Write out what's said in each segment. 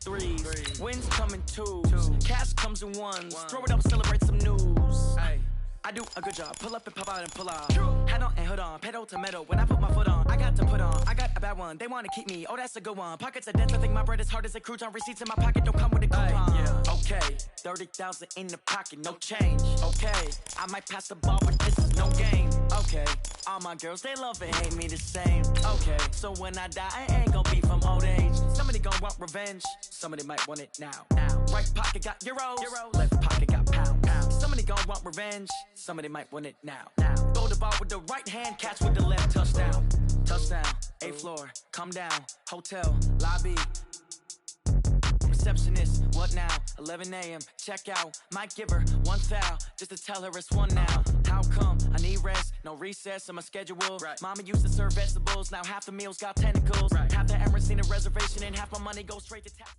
threes. Wins come in twos. Cash comes in ones. Throw it up, celebrate some news. I do a good job. Pull up and pop out and pull out. Head on and hood on. Pedal to metal. When I put my foot on, I got to put on. I got a bad one. They want to keep me. Oh, that's a good one. Pockets are dense. I think my bread is hard as a crouton. Receipts in my pocket don't come with a coupon. Okay, 30,000 in the pocket, no change. Okay, I might pass the ball, but this is no game. Okay, all my girls, they love and hate me the same. Okay, so when I die, I ain't gonna be from old age. Somebody gonna want revenge. Somebody might want it now. Right pocket got euros. Left pocket got pounds. Somebody gonna want revenge. Somebody might want it now. Throw the ball with the right hand, catch with the left. Touchdown. Touchdown. 8th floor. Come down. Hotel. Lobby. Receptionist. What now? 11 a.m. Check out. Might give her one foul just to tell her it's one now. How come? I need rest. No recess in my schedule. Mama used to serve vegetables. Now half the meals got tentacles. Half the Emirates need a reservation and half my money goes straight to tax.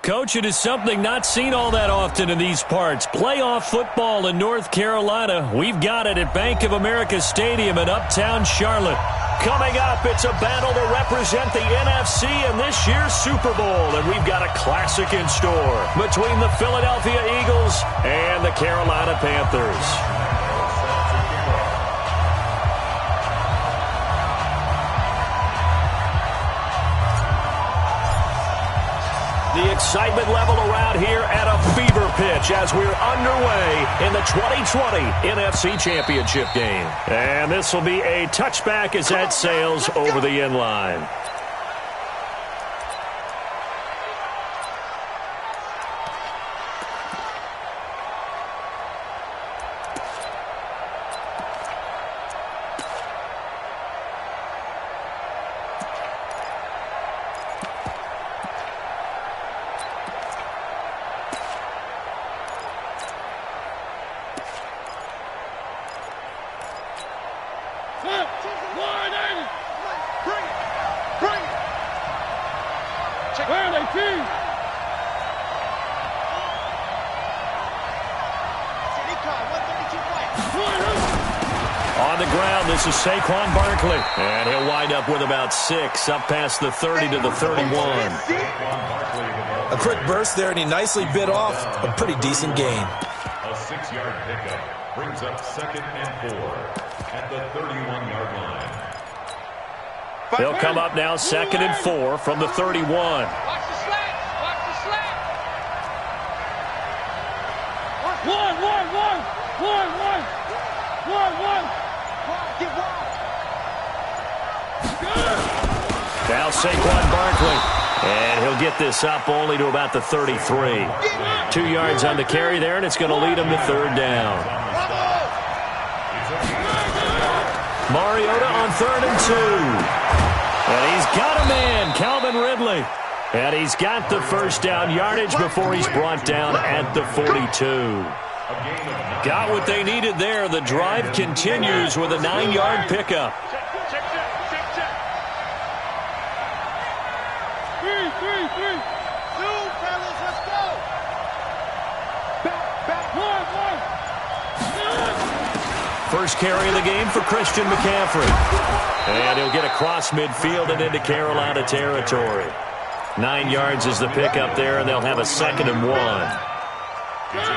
Coach, it is something not seen all that often in these parts. Playoff football in North Carolina. We've got it at Bank of America Stadium in Uptown Charlotte. Coming up, it's a battle to represent the NFC in this year's Super Bowl. And we've got a classic in store between the Philadelphia Eagles and the Carolina Panthers. The excitement level around here at a fever pitch as we're underway in the 2020 NFC Championship game. And this will be a touchback as that sails over the end line. On the ground, this is Saquon Barkley. And he'll wind up with about 6, up past the 30 to the 31. A quick burst there, and he nicely bit off a pretty decent gain. A 6-yard pickup brings up 2nd and 4 at the 31-yard line. They'll come up now 2nd and 4 from the 31. Watch the slant. Watch the slant. One. Get one. Now Saquon Barkley. And he'll get this up only to about the 33. 2 yards on the carry there, and it's going to lead him to 3rd down. Mariota on 3rd and 2. And he's got a man, Calvin Ridley. And he's got the first down yardage before he's brought down at the 42. Got what they needed there. The drive continues with a 9-yard pickup. Three. Two, fellas, let's go. Back. One. First carry of the game for Christian McCaffrey. And he'll get across midfield and into Carolina territory. 9 yards is the pickup there, and they'll have a 2nd and 1.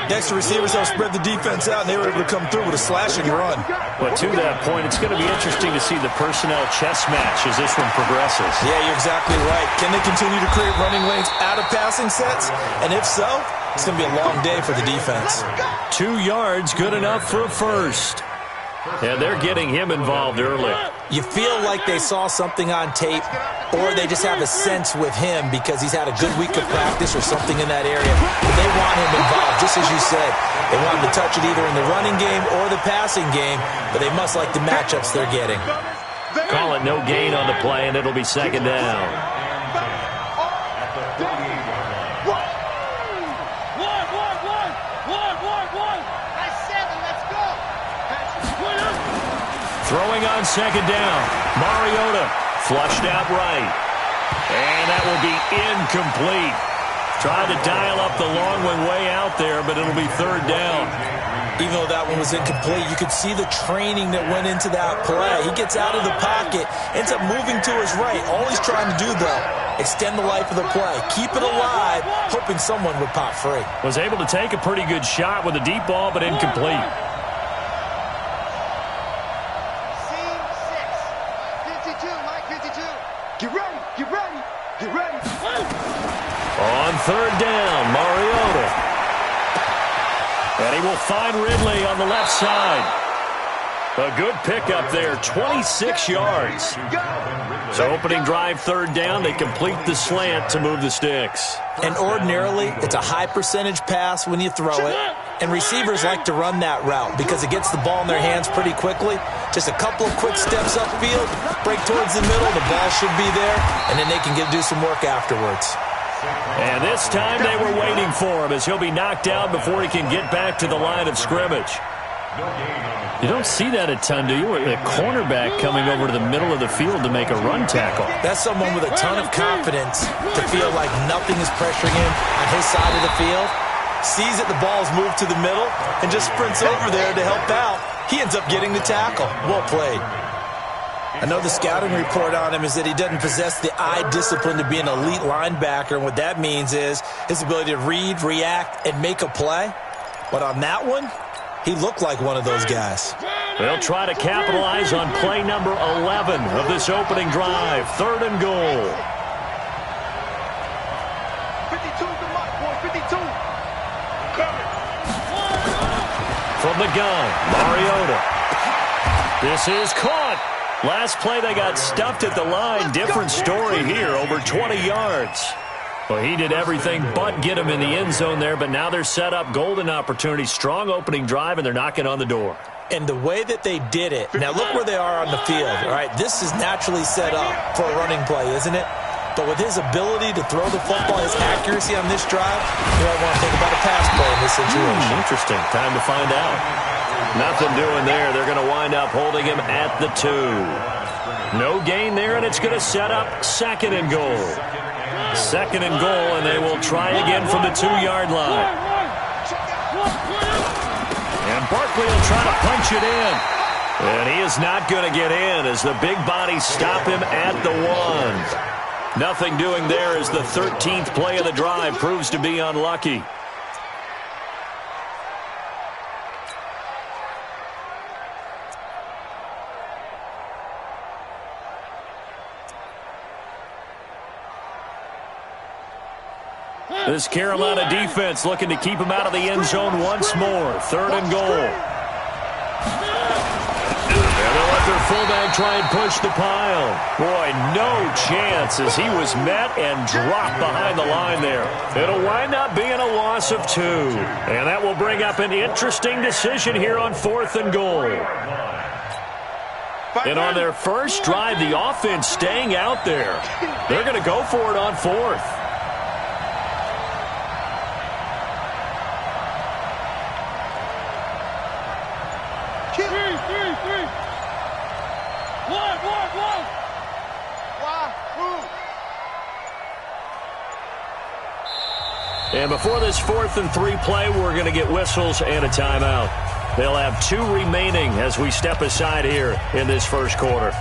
Next to receivers, they'll spread the defense out, and they were able to come through with a slashing run. But to that point, it's going to be interesting to see the personnel chess match as this one progresses. Yeah, you're exactly right. Can they continue to create running lanes out of passing sets? And if so, it's going to be a long day for the defense. 2 yards, good enough for a first. And they're getting him involved early. You feel like they saw something on tape, or they just have a sense with him because he's had a good week of practice or something in that area. But they want him involved, just as you said. They want him to touch it either in the running game or the passing game, but they must like the matchups they're getting. Call it no gain on the play, and it'll be 2nd down. Throwing on 2nd down. Mariota flushed out right. And that will be incomplete. Tried to dial up the long one way out there, but it'll be 3rd down. Even though that one was incomplete, you could see the training that went into that play. He gets out of the pocket, ends up moving to his right. All he's trying to do, though, extend the life of the play. Keep it alive, hoping someone would pop free. Was able to take a pretty good shot with a deep ball, but incomplete. Scene 6. 52, Mike 52. Get ready, get ready, get ready. On third down, Mariota. And he will find Ridley on the left side. A good pickup there, 26 yards. So opening drive, third down, they complete the slant to move the sticks. And ordinarily, it's a high percentage pass when you throw it. And receivers like to run that route because it gets the ball in their hands pretty quickly. Just a couple of quick steps upfield, break towards the middle, the ball should be there, and then they can do some work afterwards. And this time they were waiting for him as he'll be knocked down before he can get back to the line of scrimmage. You don't see that a ton, do you? The cornerback coming over to the middle of the field to make a run tackle. That's someone with a ton of confidence to feel like nothing is pressuring him on his side of the field. Sees that the ball's moved to the middle and just sprints over there to help out. He ends up getting the tackle. Well played. I know the scouting report on him is that he doesn't possess the eye discipline to be an elite linebacker, and what that means is his ability to read, react, and make a play. But on that one, he looked like one of those guys. They'll try to capitalize on play number 11 of this opening drive. Third and goal. 52 to Mike, boy, 52. From the gun, Mariota. This is caught. Last play, they got stuffed at the line. Different story here, over 20 yards. Well, he did everything but get him in the end zone there, but now they're set up. Golden opportunity, strong opening drive, and they're knocking on the door. And the way that they did it, now look where they are on the field, all right? This is naturally set up for a running play, isn't it? But with his ability to throw the football, his accuracy on this drive, you might want to think about a pass play in this situation. Interesting. Time to find out. Nothing doing there. They're going to wind up holding him at the 2. No gain there, and it's going to set up second and goal. Second and goal, and they will try again from the 2-yard line. And Barkley will try to punch it in. And he is not going to get in as the big bodies stop him at the 1. Nothing doing there as the 13th play of the drive proves to be unlucky. This Carolina defense looking to keep him out of the end zone once more. Third and goal. And they'll let their fullback try and push the pile. Boy, no chance as he was met and dropped behind the line there. It'll wind up being a loss of 2. And that will bring up an interesting decision here on 4th and goal. And on their first drive, the offense staying out there. They're going to go for it on 4th. And before this 4th and 3 play, we're going to get whistles and a timeout. They'll have 2 remaining as we step aside here in this first quarter.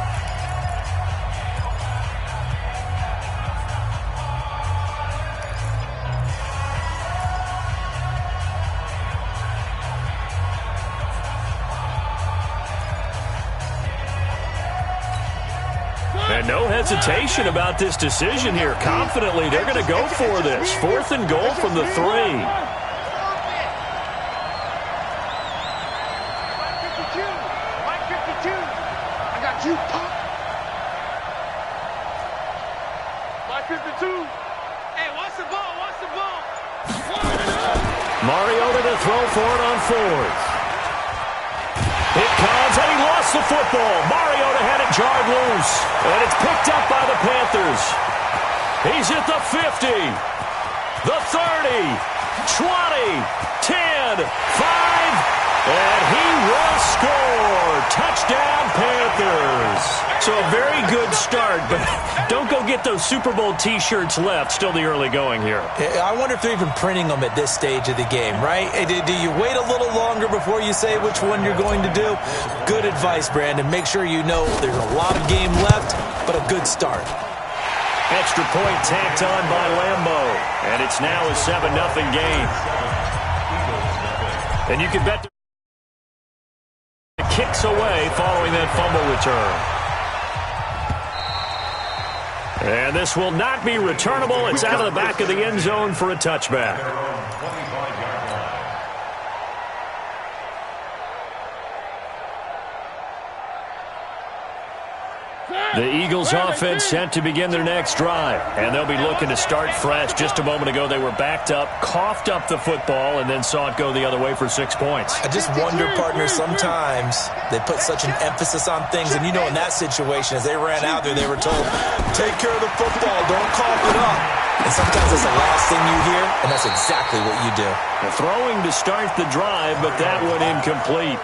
And no hesitation about this decision here. Confidently, they're going to go for this. 4th and goal from the 3. Mike 52. I got you, Pop. Mike 52. Hey, watch the ball, watch the ball. Mariota to throw for it on 4th. It comes, and he lost the football. Mariota had it jarred loose, and it's picked up by the Panthers. He's at the 50, the 30, 20, 10, 5, and he will score. Touchdown, Panthers. So so a very good start, but don't go get those Super Bowl T-shirts left. Still the early going here. I wonder if they're even printing them at this stage of the game, right? Do you wait a little longer before you say which one you're going to do? Good advice, Brandon. Make sure you know there's a lot of game left, but a good start. Extra point tacked on by Lambeau, and it's now a 7-0 game. And you can bet the kicks away following that fumble return. And this will not be returnable. It's out of the back of the end zone for a touchback. The Eagles offense set to begin their next drive, and they'll be looking to start fresh. Just a moment ago, they were backed up, coughed up the football, and then saw it go the other way for 6 points. I just wonder, partner, sometimes they put such an emphasis on things, and in that situation, as they ran out there, they were told, take care of the football, don't cough it up. And sometimes that's the last thing you hear, and that's exactly what you do. Throwing to start the drive, but that one incomplete.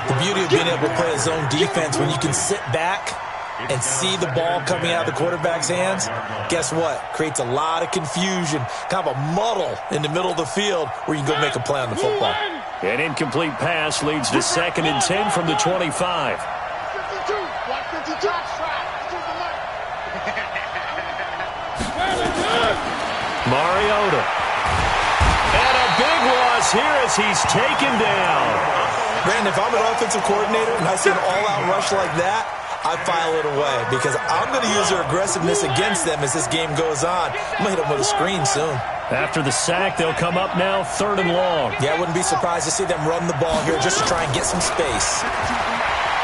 The beauty of being able to play a zone defense when you can sit back and see the ball coming out of the quarterback's hands, guess what? Creates a lot of confusion, kind of a muddle in the middle of the field where you can go make a play on the football. An incomplete pass leads to 2nd and 10 from the 25. Mariota. And a big loss here as he's taken down. Brandon, if I'm an offensive coordinator and I see an all-out rush like that, I file it away because I'm going to use their aggressiveness against them as this game goes on. I'm going to hit them with a screen soon. After the sack, they'll come up now 3rd and long. Yeah, I wouldn't be surprised to see them run the ball here just to try and get some space.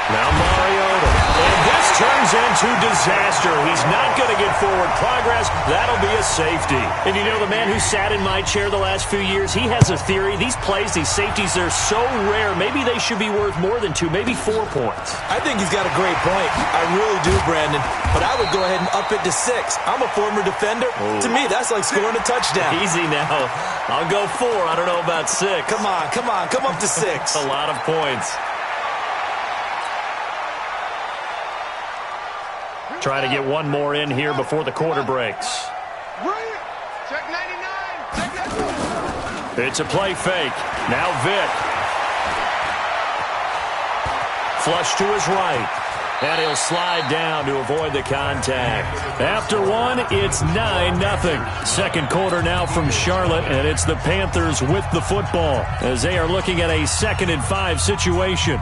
Now Mariota. And this turns into disaster. He's not going to get forward progress. That'll be a safety. And the man who sat in my chair the last few years, he has a theory. These plays, these safeties, they're so rare. Maybe they should be worth more than 2, maybe 4 points. I think he's got a great point. I really do, Brandon. But I would go ahead and up it to 6. I'm a former defender. Ooh. To me, that's like scoring a touchdown. Easy now. I'll go 4. I don't know about 6. Come on. Come up to 6. A lot of points. Try to get one more in here before the quarter breaks. Check 99. It's a play fake. Now Vick. Flush to his right. And he'll slide down to avoid the contact. After one, it's 9-0. Second quarter now from Charlotte, and it's the Panthers with the football as they are looking at a 2nd and 5 situation.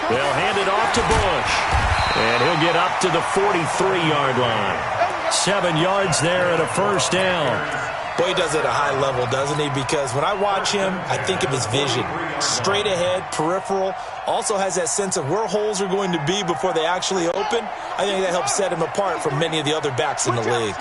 They'll hand it off to Bush. And he'll get up to the 43-yard line. 7 yards there and a first down. Boy, he does it at a high level, doesn't he? Because when I watch him, I think of his vision. Straight ahead, peripheral. Also has that sense of where holes are going to be before they actually open. I think that helps set him apart from many of the other backs in the league.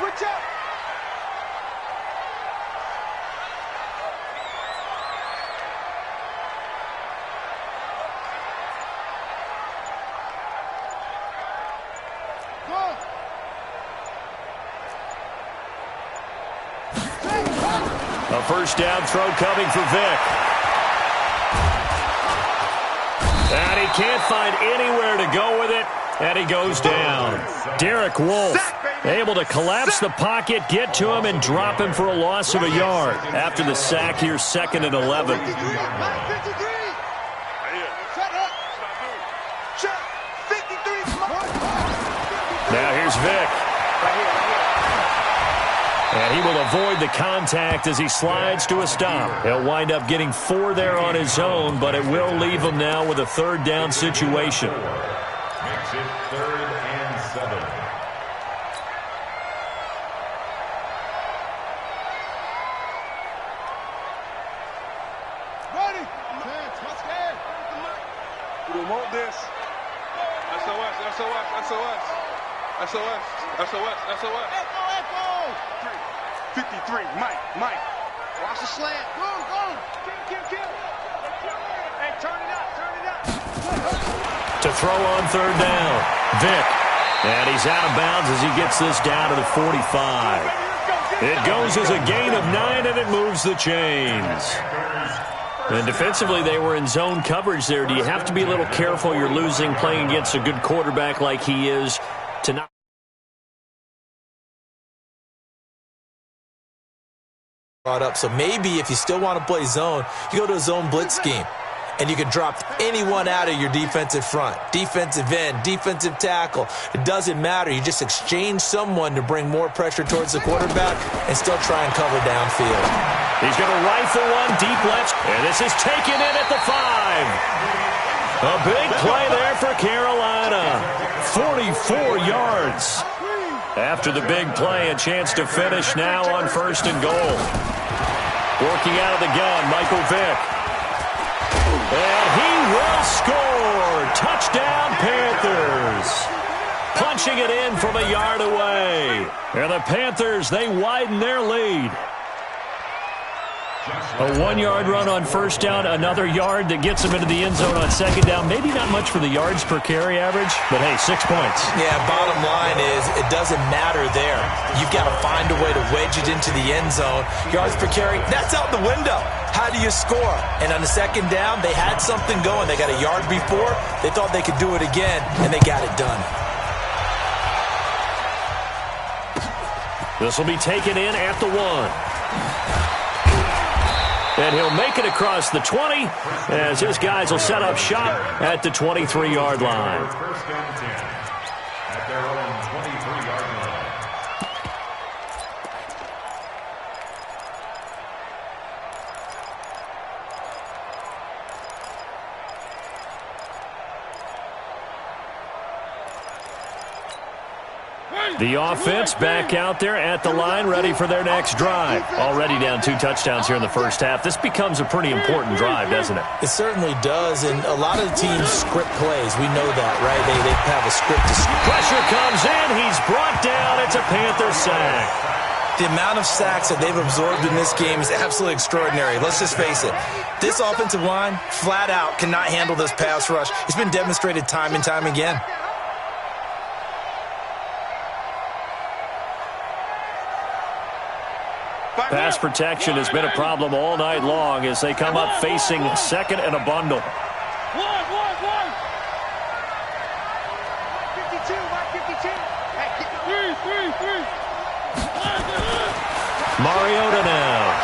A first down throw coming for Vick. And he can't find anywhere to go with it, and he goes down. Derek Wolfe able to collapse the pocket, get to him, and drop him for a loss of a yard. After the sack here, 2nd and 11. Now here's Vick. And he will avoid the contact as he slides to a stop. He'll wind up getting 4 there on his own, but it will leave him now with a 3rd down situation. Makes it 3rd and 7. Ready? Let's go. We don't want this. SOS, SOS, SOS. SOS, SOS, SOS. Echo, echo. 53, Mike. Watch the slant. Go. Kill. Hey, turn it up. To throw on 3rd down. Vick. And he's out of bounds as he gets this down to the 45. It goes as a gain of 9, and it moves the chains. And defensively, they were in zone coverage there. Do you have to be a little careful? You're losing playing against a good quarterback like he is to not. Brought up. So maybe if you still want to play zone, you go to a zone blitz scheme. And you can drop anyone out of your defensive front. Defensive end, defensive tackle. It doesn't matter. You just exchange someone to bring more pressure towards the quarterback and still try and cover downfield. He's going to rifle one deep left. And this is taken in at the 5. A big play there for Carolina. 44 yards. After the big play, a chance to finish now on 1st and goal. Working out of the gun, Michael Vick. And he will score. Touchdown, Panthers. Punching it in from a yard away. And the Panthers, they widen their lead. A 1-yard run on 1st down, another yard that gets them into the end zone on 2nd down. Maybe not much for the yards per carry average, but hey, 6 points. Yeah, bottom line is it doesn't matter there. You've got to find a way to wedge it into the end zone. Yards per carry, that's out the window. How do you score? And on the 2nd down, they had something going. They got a yard before. They thought they could do it again, and they got it done. This will be taken in at the 1. And he'll make it across the 20 as his guys will set up shop at the 23-yard line. First down 10 at their own 23-yard line. The offense back out there at the line, ready for their next drive. Already down 2 touchdowns here in the first half. This becomes a pretty important drive, doesn't it? It certainly does, and a lot of the teams script plays. We know that, right? They have a script to script. Pressure comes in. He's brought down. It's a Panther sack. The amount of sacks that they've absorbed in this game is absolutely extraordinary. Let's just face it. This offensive line, flat out, cannot handle this pass rush. It's been demonstrated time and time again. Pass protection has been a problem all night long as they come up facing 2nd and a bundle. 52, 52. Mariota now.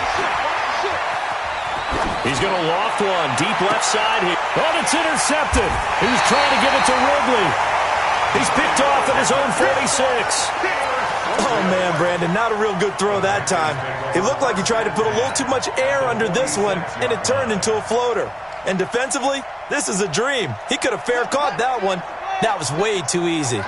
He's going to loft one deep left side here. Oh, it's intercepted. He was trying to get it to Ridley. He's picked off at his own 46. Oh, man, Brandon, not a real good throw that time. It looked like he tried to put a little too much air under this one, and it turned into a floater. And defensively, this is a dream. He could have fair caught that one. That was way too easy.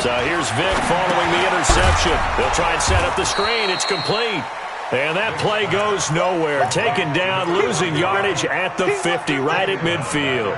So here's Vick following the interception. They'll try and set up the screen. It's complete. And that play goes nowhere. Taken down, losing yardage at the 50, right at midfield.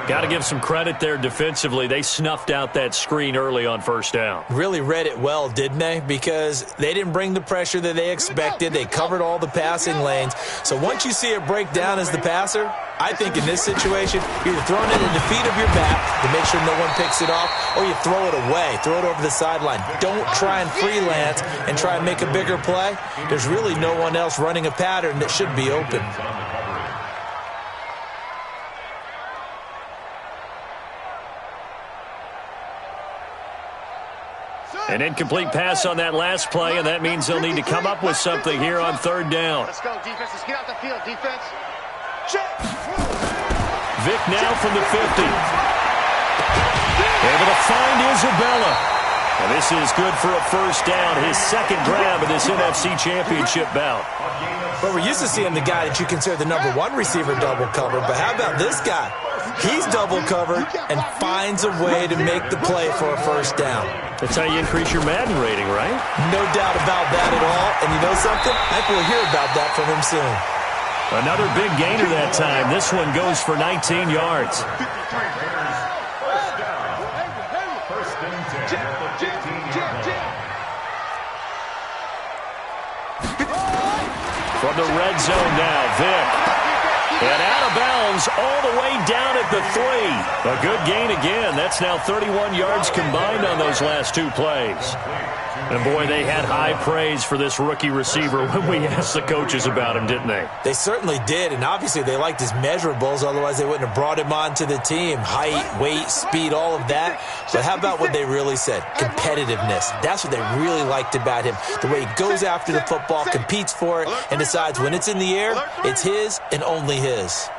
Got to give some credit there defensively. They snuffed out that screen early on 1st down. Really read it well, didn't they? Because they didn't bring the pressure that they expected. They covered all the passing lanes. So once you see it break down as the passer, I think in this situation, you're either throwing it at the feet of your back to make sure no one picks it off, or you throw it away, throw it over the sideline. Don't try and freelance and try and make a bigger play. There's really no one else running a pattern that should be open. An incomplete pass on that last play, and that means they'll need to come up with something here on 3rd down. Let's go, defense. Let's get out the field, defense. Vick now from the 50. Able to find Isabella. And this is good for a 1st down, his 2nd grab of this NFC Championship bout. But we're used to seeing the guy that you consider the #1 receiver double covered. But how about this guy? He's double covered and finds a way to make the play for a 1st down. That's how you increase your Madden rating, right? No doubt about that at all. And you know something? I think we'll hear about that from him soon. Another big gainer that time. This one goes for 19 yards. From the red zone now, Vick. And out of bounds all the way down at the 3. A good gain again. That's now 31 yards combined on those last 2 plays. And, boy, they had high praise for this rookie receiver when we asked the coaches about him, didn't they? They certainly did, and obviously they liked his measurables. Otherwise, they wouldn't have brought him onto the team. Height, weight, speed, all of that. But how about what they really said? Competitiveness. That's what they really liked about him. The way he goes after the football, competes for it, and decides when it's in the air, it's his and only his.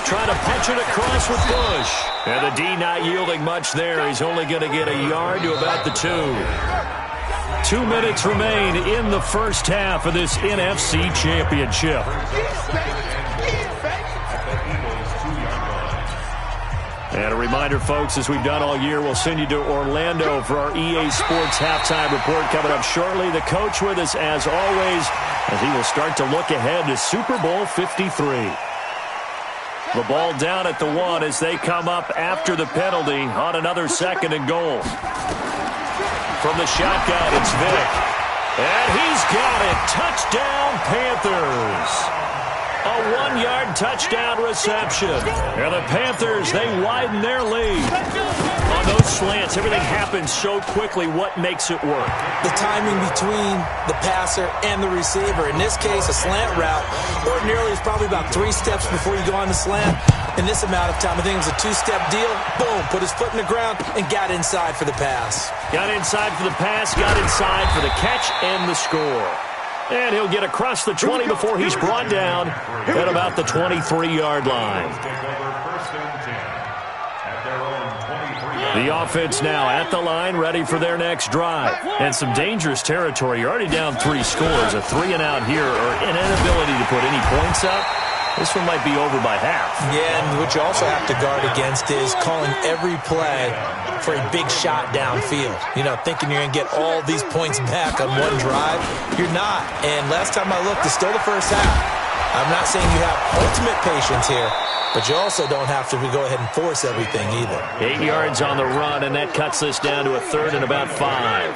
Trying to punch it across with Bush. And the D not yielding much there. He's only going to get a yard to about the 2. 2 minutes remain in the first half of this NFC Championship. And a reminder, folks, as we've done all year, we'll send you to Orlando for our EA Sports halftime report coming up shortly. The coach with us, as always, as he will start to look ahead to Super Bowl 53. The ball down at the 1 as they come up after the penalty on another 2nd and goal. From the shotgun, it's Vick. And he's got it. Touchdown, Panthers. A 1-yard touchdown reception. And the Panthers, they widen their lead. On those slants, everything happens so quickly. What makes it work? The timing between the passer and the receiver. In this case, a slant route ordinarily is probably about 3 steps before you go on the slant. In this amount of time, I think it was a 2-step deal. Boom, put his foot in the ground and got inside for the pass. Got inside for the pass, got inside for the catch and the score. And he'll get across the 20 before he's brought down at about the 23-yard line. The offense now at the line, ready for their next drive. And some dangerous territory. You're already down 3 scores. A 3-and-out here, or an inability to put any points up. This one might be over by half. Yeah, and what you also have to guard against is calling every play for a big shot downfield. You know, thinking you're going to get all these points back on one drive. You're not. And last time I looked, it's still the first half. I'm not saying you have ultimate patience here, but you also don't have to go ahead and force everything either. 8 yards on the run, and that cuts this down to a 3rd and about 5.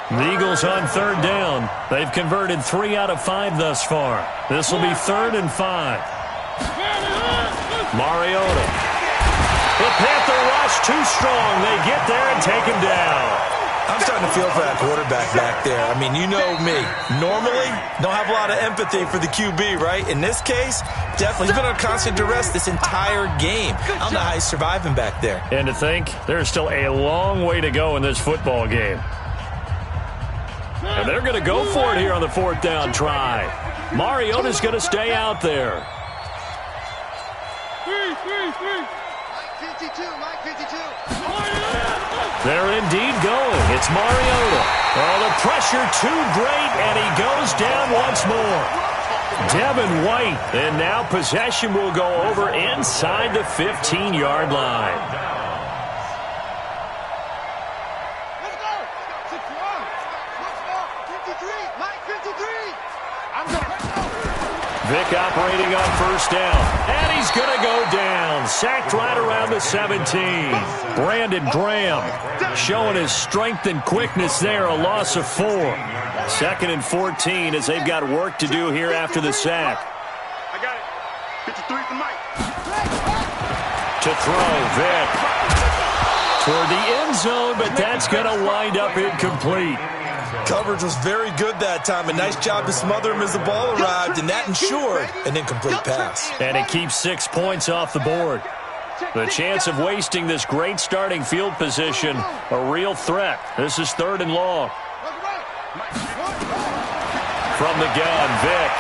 The Eagles on 3rd down. They've converted 3 out of 5 thus far. This will be 3rd and 5. Mariota. The Panther rush too strong. They get there and take him down. I'm starting to feel for that quarterback back there. I mean, you know me. Normally, don't have a lot of empathy for the QB, right? In this case, definitely. He's been under constant duress this entire game. I don't know how he's surviving back there. And to think, there's still a long way to go in this football game. And they're going to go for it here on the 4th down try. Mariota's going to stay out there. 52, Mike 52. They're indeed going. It's Mariota. Oh, the pressure too great, and he goes down once more. Devin White, and now possession will go over inside the 15-yard line. Vick operating on 1st down, and he's going to go down. Sacked right around the 17. Brandon Graham showing his strength and quickness there, a loss of 4. 2nd and 14 as they've got work to do here after the sack. I got it. 53 for Mike. To throw, Vick. Toward the end zone, but that's going to wind up incomplete. Coverage was very good that time. A nice job to smother him as the ball arrived, and that ensured an incomplete pass. And it keeps 6 points off the board. The chance of wasting this great starting field position, a real threat. This is 3rd and long. From the gun, Vick.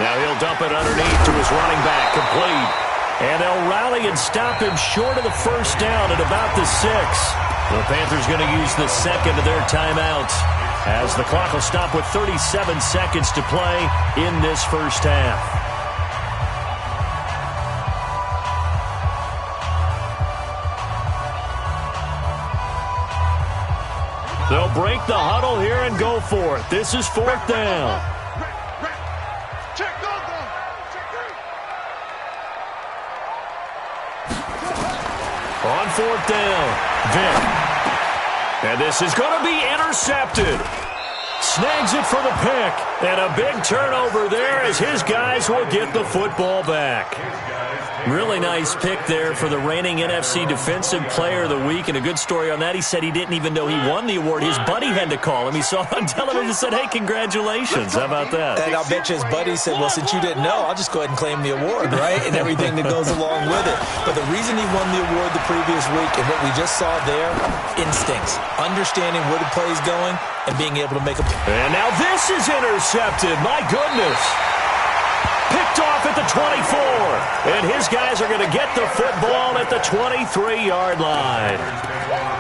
Now he'll dump it underneath to his running back, complete. And they'll rally and stop him short of the 1st down at about the 6. The Panthers going to use the 2nd of their timeouts as the clock will stop with 37 seconds to play in this first half. They'll break the huddle here and go for it. This is 4th down. On 4th down, Vick. And this is going to be intercepted. Snags it for the pick. And a big turnover there as his guys will get the football back. Really nice pick there for the reigning NFC Defensive Player of the Week. And a good story on that. He said he didn't even know he won the award. His buddy had to call him. He saw it on television and said, hey, congratulations. How about that? And I'll bet you his buddy said, well, since you didn't know, I'll just go ahead and claim the award, right? And everything that goes along with it. But the reason he won the award the previous week and what we just saw there, instincts, understanding where the play is going and being able to make a play. And now this is intercepted. My goodness. Picked off at the 24. And his guys are going to get the football at the 23-yard line.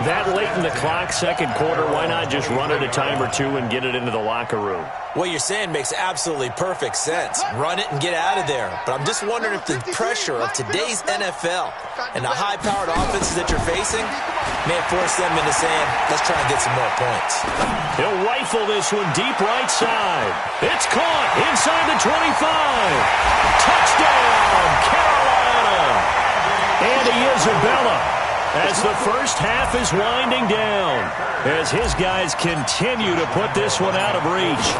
That late in the clock, second quarter, why not just run it a time or two and get it into the locker room? What you're saying makes absolutely perfect sense. Run it and get out of there. But I'm just wondering if the pressure of today's NFL and the high-powered offenses that you're facing may force them into saying, let's try and get some more points. He'll rifle this one deep right side. It's caught inside the 25. Touchdown, Carolina. Andy Isabella. As the first half is winding down, as his guys continue to put this one out of reach.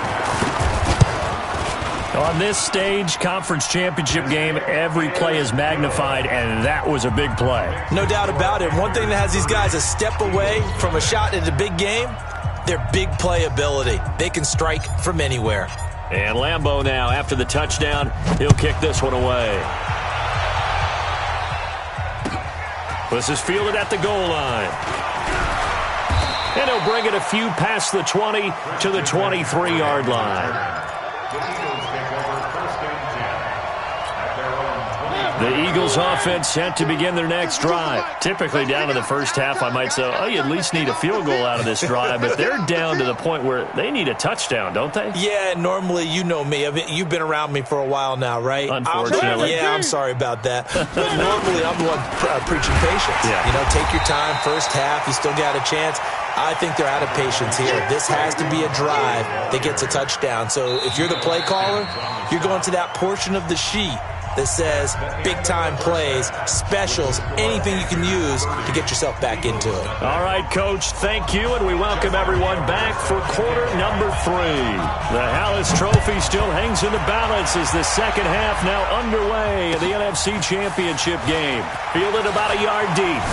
On this stage, conference championship game, every play is magnified, and that was a big play. No doubt about it. One thing that has these guys a step away from a shot at a big game, their big play ability. They can strike from anywhere. And Lambeau now, after the touchdown, he'll kick this one away. This is fielded at the goal line. And he'll bring it a few past the 20 to the 23-yard line. The Eagles offense set to begin their next drive. Typically down to the first half, I might say, oh, you at least need a field goal out of this drive. But they're down to the point where they need a touchdown, don't they? Yeah, normally, you know me. I mean, you've been around me for a while now, right? Unfortunately. I'm sorry about that. But normally, I'm the one preaching patience. Yeah. You know, take your time. First half, you still got a chance. I think they're out of patience here. This has to be a drive that gets a touchdown. So if you're the play caller, you're going to that portion of the sheet that says big-time plays, specials, anything you can use to get yourself back into it. All right, Coach, thank you, and we welcome everyone back for quarter number 3. The Hallis Trophy still hangs in the balance as the second half now underway in the NFC Championship game. Fielded about a yard deep.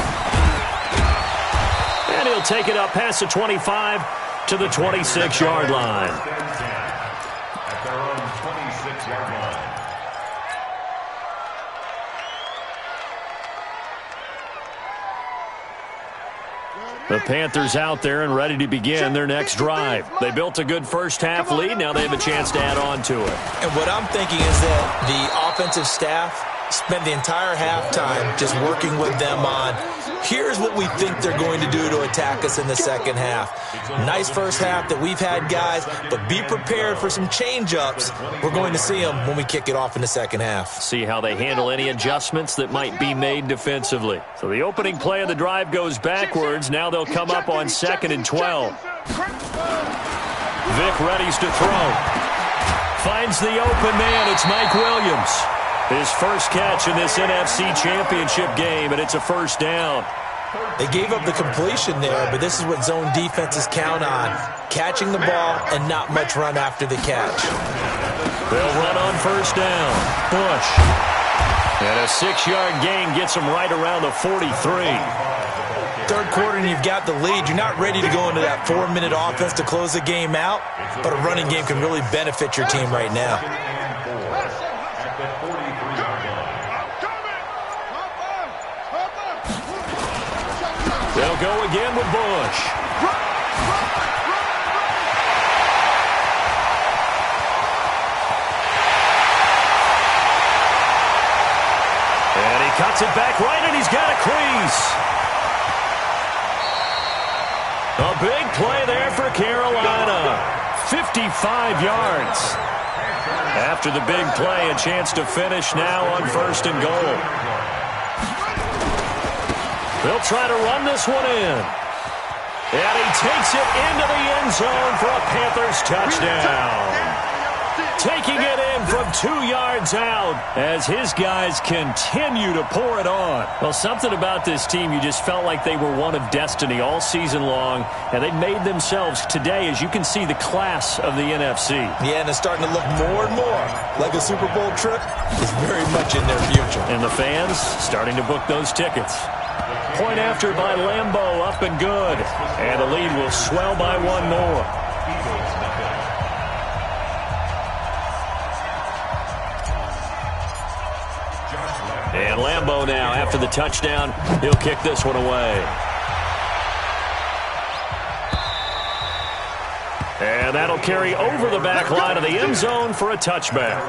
And he'll take it up past the 25 to the 26-yard line. At their own 26-yard line. The Panthers out there and ready to begin their next drive. They built a good first half lead. Now they have a chance to add on to it. And what I'm thinking is that the offensive staff spent the entire halftime just working with them on, here's what we think they're going to do to attack us in the second half. Nice first half that we've had, guys, but be prepared for some change-ups. We're going to see them when we kick it off in the second half. See how they handle any adjustments that might be made defensively. So the opening play of the drive goes backwards. Now they'll come up on 2nd and 12. Vic readies to throw. Finds the open man. It's Mike Williams. His first catch in this NFC Championship game, and it's a first down. They gave up the completion there, but this is what zone defenses count on. Catching the ball and not much run after the catch. They'll run on first down. Bush. And a 6-yard gain gets them right around the 43. Third quarter and you've got the lead. You're not ready to go into that 4-minute offense to close the game out, but a running game can really benefit your team right now. They'll go again with Bush. And he cuts it back right, and he's got a crease. A big play there for Carolina. 55 yards. After the big play, a chance to finish now on 1st and goal. They'll try to run this one in. And he takes it into the end zone for a Panthers touchdown. taking it in from 2 yards out as his guys continue to pour it on. Well, something about this team, you just felt like they were one of destiny all season long, and they made themselves today, as you can see, the class of the NFC. Yeah, and it's starting to look more and more like a Super Bowl trip is very much in their future. And the fans starting to book those tickets. Point after by Lambeau, up and good. And the lead will swell by one more. And Lambeau now, after the touchdown, he'll kick this one away. And that'll carry over the back line of the end zone for a touchback.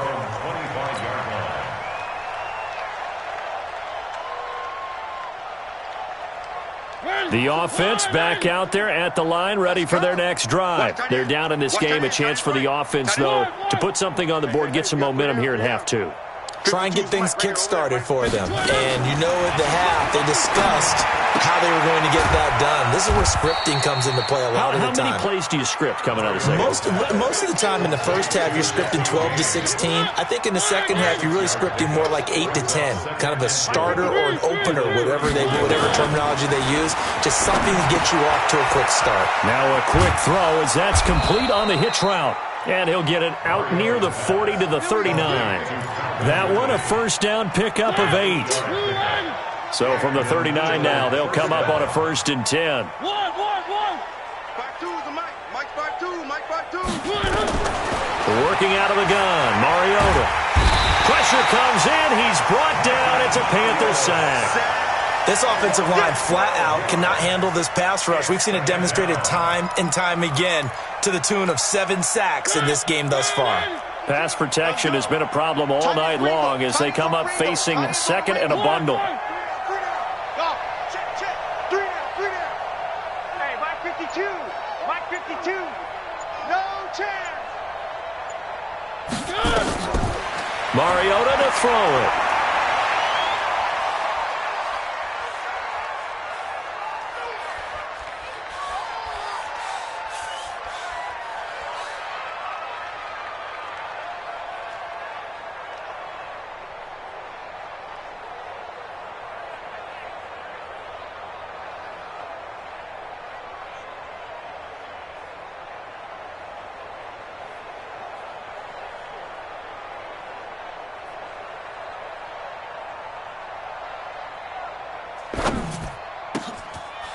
The offense back out there at the line, ready for their next drive. They're down in this game. A chance for the offense, though, to put something on the board, get some momentum here at half two. Try and get things kick-started for them. And you know at the half, they discussed how they were going to get that done. This is where scripting comes into play a lot of the time. How many plays do you script coming out of the second? Most of the time in the first half, you're scripting 12 to 16. I think in the second half, you're really scripting more like 8 to 10. Kind of a starter or an opener, whatever terminology they use. Just something to get you off to a quick start. Now a quick throw as that's complete on the hitch route. And he'll get it out near the 40 to the 39. That one a first down pickup of 8. So from the 39 now, they'll come up on a 1st and 10. Working out of the gun, Mariota. Pressure comes in, he's brought down, it's a Panther sack. This offensive line flat out cannot handle this pass rush. We've seen it demonstrated time and time again to the tune of 7 sacks in this game thus far. Pass protection has been a problem all night long as they come up facing second and a bundle. Hey, Mike 52. Mike 52. No chance. Mariota to throw it.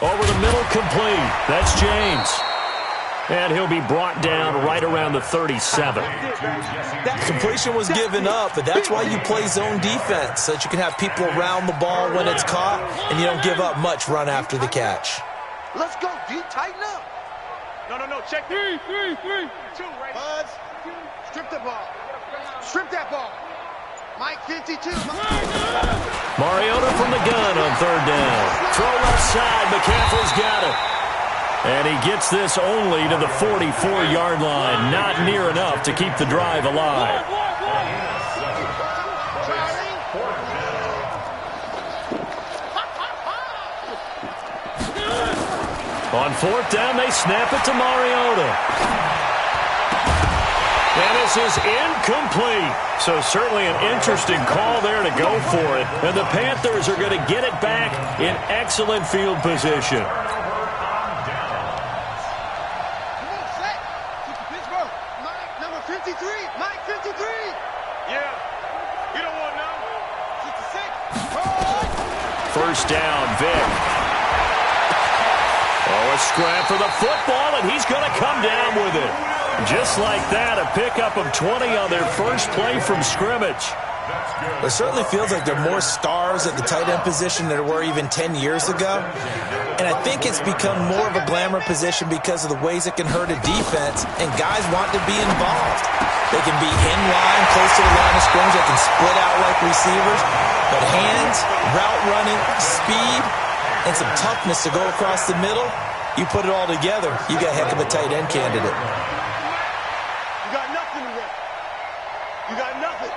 Over the middle, complete. That's James. And he'll be brought down right around the 37. That completion was given up, but that's why you play zone defense, so that you can have people around the ball when it's caught, and you don't give up much run after the catch. Let's go, D. Tighten up. No. Check. 3. 2, right? Buzz. Strip the ball. Strip that ball. Mike 52. Mariota from the gun on 3rd down. Throw left side. McCaffrey's got it. And he gets this only to the 44-yard line. Not near enough to keep the drive alive. On 4th down, they snap it to Mariota. And this is incomplete. So certainly an interesting call there to go for it. And the Panthers are going to get it back in excellent field position. Number 53. Mike 53. Yeah. You don't want none. 66. First down, Vic. Oh, a scrap for the football, and he's going to come down with it. Just like that, a pickup of 20 on their first play from scrimmage. It certainly feels like there are more stars at the tight end position than there were even 10 years ago. And I think it's become more of a glamour position because of the ways it can hurt a defense, and guys want to be involved. They can be in line, close to the line of scrimmage. They can split out like receivers. But hands, route running, speed, and some toughness to go across the middle, you put it all together, you got a heck of a tight end candidate. You got nothing.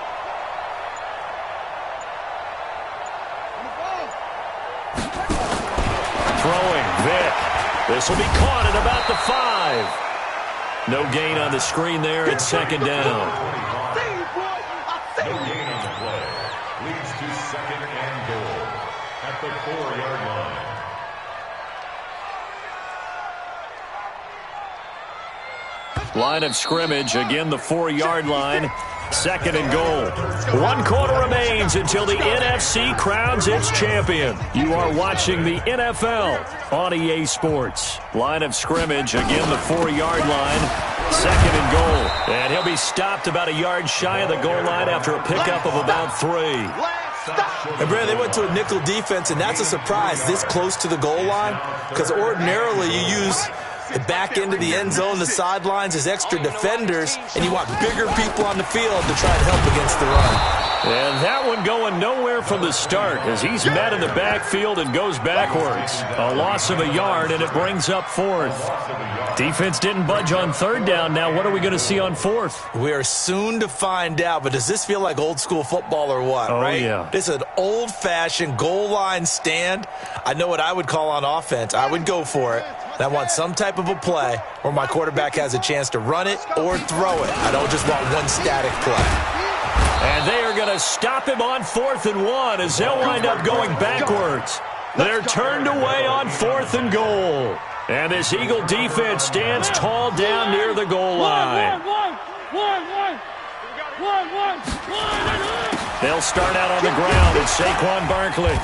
Throwing, Vic. This will be caught at about the 5. No gain on the screen there. It's second down. No gain on the play. Leads to second and goal at the 4-yard line. Line of scrimmage, again the 4-yard line. Second and goal. 1 quarter remains until the NFC crowns its champion. You are watching the NFL on EA Sports. Line of scrimmage, again the 4-yard line. Second and goal. And he'll be stopped about a yard shy of the goal line after a pickup of about 3. And Brad, they went to a nickel defense, and that's a surprise this close to the goal line, because ordinarily you use the back end of the end zone, the sidelines as extra defenders, and you want bigger people on the field to try to help against the run. And that one going nowhere from the start as he's met in the backfield and goes backwards. A loss of a yard, and it brings up 4th. Defense didn't budge on 3rd down. Now what are we going to see on 4th? We are soon to find out, but does this feel like old school football or what, oh, right? Yeah. This is an old-fashioned goal line stand. I know what I would call on offense. I would go for it. And I want some type of a play where my quarterback has a chance to run it or throw it. I don't just want one static play. And they are going to stop him on 4th and 1 as they'll wind up going backwards. They're turned away on 4th and goal. And this Eagle defense stands tall down near the goal line. They'll start out on the ground. It's Saquon Barkley.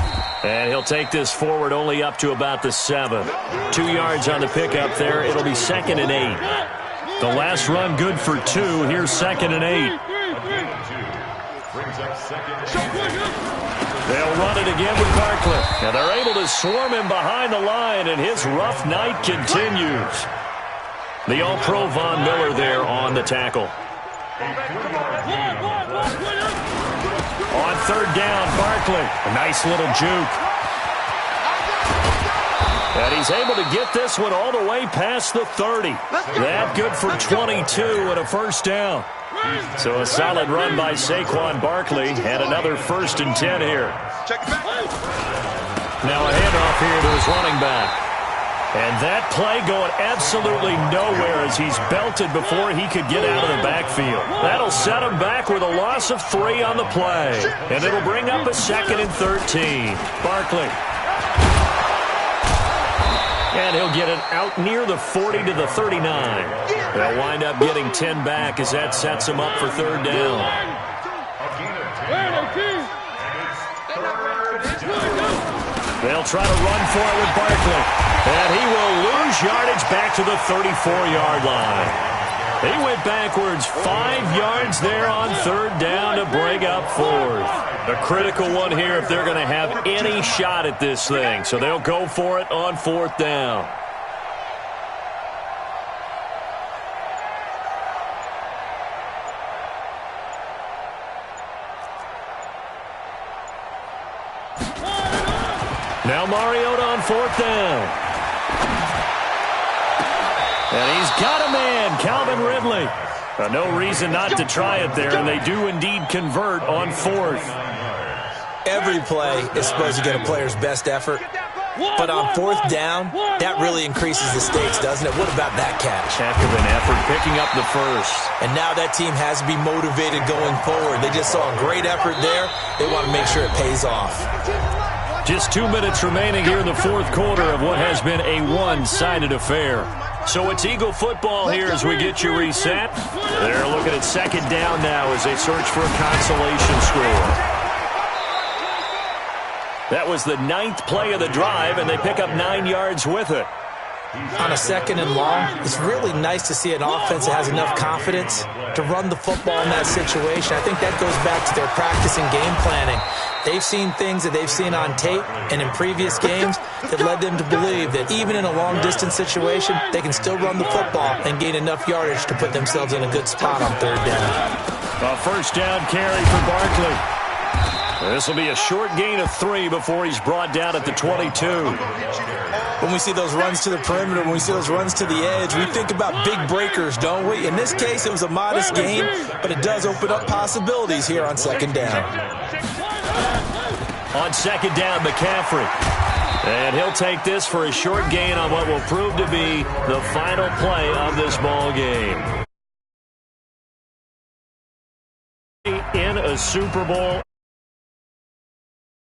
And he'll take this forward only up to about the 7. 2 yards on the pickup there. It'll be second and 8. The last run good for 2. Here's second and 8. They'll run it again with Barkley. And they're able to swarm him behind the line, and his rough night continues. The All-Pro Von Miller there on the tackle. On 3rd down, Barkley. A nice little juke. And he's able to get this one all the way past the 30. That good for 22 and a first down. So a solid run by Saquon Barkley and another 1st and 10 here. Now a handoff here to his running back. And that play going absolutely nowhere as he's belted before he could get out of the backfield. That'll set him back with a loss of 3 on the play. And it'll bring up a 2nd and 13. Barkley. And he'll get it out near the 40 to the 39. They'll wind up getting 10 back as that sets him up for 3rd down. They'll try to run for it with Barkley. And he will lose yardage back to the 34-yard line. He went backwards 5 yards there on 3rd down to bring up 4th. A critical one here if they're going to have any shot at this thing. So they'll go for it on 4th down. Now Mariota on 4th down. And he's got a man, Calvin Ridley. No reason not to try it there, and they do indeed convert on 4th. Every play is supposed to get a player's best effort, but on 4th down, that really increases the stakes, doesn't it? What about that catch? Heck of an effort, picking up the first. And now that team has to be motivated going forward. They just saw a great effort there. They want to make sure it pays off. Just 2 minutes remaining here in the 4th quarter of what has been a one-sided affair. So it's Eagle football here as we get you reset. They're looking at 2nd down now as they search for a consolation score. That was the 9th play of the drive, and they pick up 9 yards with it. On a 2nd and long, it's really nice to see an offense that has enough confidence to run the football in that situation. I think that goes back to their practice and game planning. They've seen things that they've seen on tape and in previous games that led them to believe that even in a long-distance situation, they can still run the football and gain enough yardage to put themselves in a good spot on 3rd down. A first down carry for Barkley. This will be a short gain of 3 before he's brought down at the 22. When we see those runs to the perimeter, when we see those runs to the edge, we think about big breakers, don't we? In this case, it was a modest gain, but it does open up possibilities here on 2nd down. On 2nd down, McCaffrey. And he'll take this for a short gain on what will prove to be the final play of this ball game. In a Super Bowl